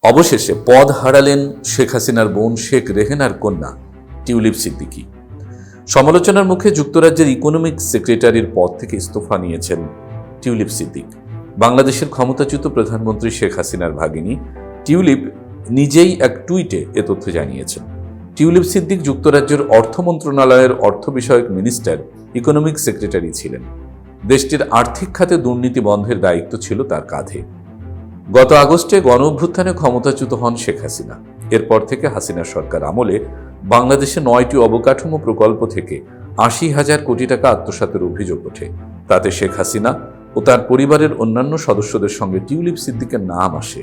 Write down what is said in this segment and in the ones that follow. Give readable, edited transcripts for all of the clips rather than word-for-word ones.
অবশেষে পদ হারালেন শেখ হাসিনার বোন শেখ রেহেনার কন্যা টিউলিপ সিদ্দিকী। সমালোচনার মুখে যুক্তরাজ্যের ইকোনমিক সেক্রেটারির পদ থেকে ইস্তফা নিয়েছেন টিউলিপ সিদ্দিক। বাংলাদেশের ক্ষমতাচ্যুত প্রধানমন্ত্রী শেখ হাসিনার ভাগিনী টিউলিপ নিজেই এক টুইটে এ তথ্য জানিয়েছেন। টিউলিপ সিদ্দিক যুক্তরাজ্যের অর্থ মন্ত্রণালয়ের অর্থ বিষয়ক মিনিস্টার, ইকোনমিক সেক্রেটারি ছিলেন। দেশটির আর্থিক খাতে দুর্নীতি বন্ধের দায়িত্ব ছিল তার কাঁধে। গত আগস্টে গণঅভ্যুত্থানে ক্ষমতাচ্যুত হন শেখ হাসিনা। এরপর থেকে হাসিনা সরকার আমলে বাংলাদেশে 9টি অবকাঠামো প্রকল্প থেকে 80,000 কোটি টাকা আত্মসাতের অভিযোগ ওঠে। তাতে শেখ হাসিনা ও তার পরিবারের অন্যান্য সদস্যদের সঙ্গে টিউলিপ সিদ্দিকের নাম আসে।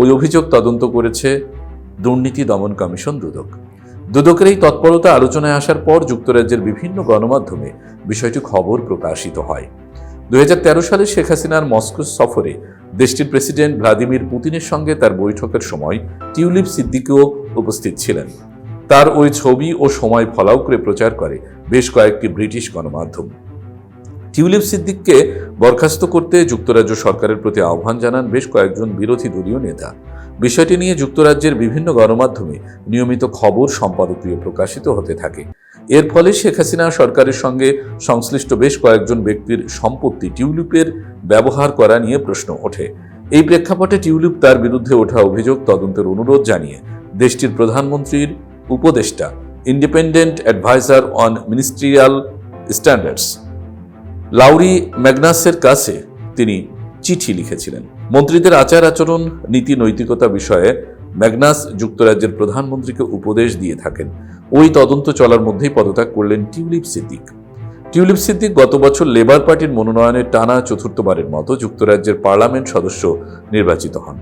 ওই অভিযোগ তদন্ত করেছে দুর্নীতি দমন কমিশন দুদক। দুদকের এই তৎপরতা আলোচনায় আসার পর যুক্তরাজ্যের বিভিন্ন গণমাধ্যমে বিষয়টি খবর প্রকাশিত হয়। 2013 সালে শেখ হাসিনার মস্কো সফরে দেশটির প্রেসিডেন্ট ভ্লাদিমির পুতিনের সঙ্গে তার বৈঠকের সময় টিউলিপ সিদ্দিকও উপস্থিত ছিলেন। তার ওই ছবি ও সময় ফলাও করে প্রচার করে বেশ কয়েকটি ব্রিটিশ গণমাধ্যম। টিউলিপ সিদ্দিককে বরখাস্ত করতে যুক্তরাজ্য সরকারের প্রতি আহ্বান জানান বেশ কয়েকজন বিরোধী দলীয় নেতা। বিষয়টি নিয়ে যুক্তরাজ্যের বিভিন্ন গণমাধ্যমে নিয়মিত খবর সম্পাদকীয় প্রকাশিত হতে থাকে। এর ফলে শেখ হাসিনা সরকারের সঙ্গে সংশ্লিষ্ট বেশ কয়েকজন ব্যক্তির সম্পত্তি টিউলিপের ব্যবহার করা নিয়ে প্রশ্ন ওঠে। এই প্রেক্ষাপটে টিউলিপ তার বিরুদ্ধে ওঠা অভিযোগ তদন্তের অনুরোধ জানিয়ে দেশটির প্রধানমন্ত্রীর উপদেষ্টা, independent adviser on ministerial standards Laurie ম্যাগনাসের কাছে তিনি চিঠি লিখেছিলেন। মন্ত্রীদের আচার আচরণ, নীতি নৈতিকতা বিষয়ে ম্যাগনাস যুক্তরাজ্যের প্রধানমন্ত্রীকে উপদেশ দিয়ে থাকেন। ওই তদন্ত চলার মধ্যেই পদত্যাগ করলেন টিউলিপ সিদ্দিক। টিউলিপ সিদ্দিক গত বছর লেবার পার্টির মনোনয়নে টানা চতুর্থবারের মতো যুক্তরাজ্যের পার্লামেন্ট সদস্য নির্বাচিত হন।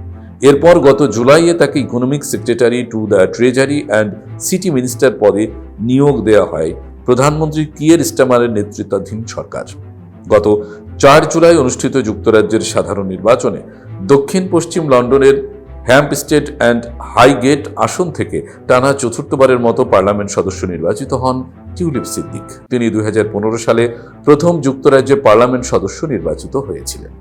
এরপর গত জুলাইয়ে তাকে economic secretary to the treasury and city minister পদে নিয়োগ দেওয়া হয় প্রধানমন্ত্রী কিয়ের স্টারমারের নেতৃত্বাধীন সরকার। গত 4 জুলাই অনুষ্ঠিত যুক্তরাজ্যের সাধারণ নির্বাচনে দক্ষিণ পশ্চিম লন্ডনের হ্যাম্পস্টেড অ্যান্ড হাইগেট আসন থেকে টানা চতুর্থবারের মতো পার্লামেন্ট সদস্য নির্বাচিত হন টিউলিপ সিদ্দিক। তিনি 2015 সালে প্রথম যুক্তরাজ্যে পার্লামেন্ট সদস্য নির্বাচিত হয়েছিলেন।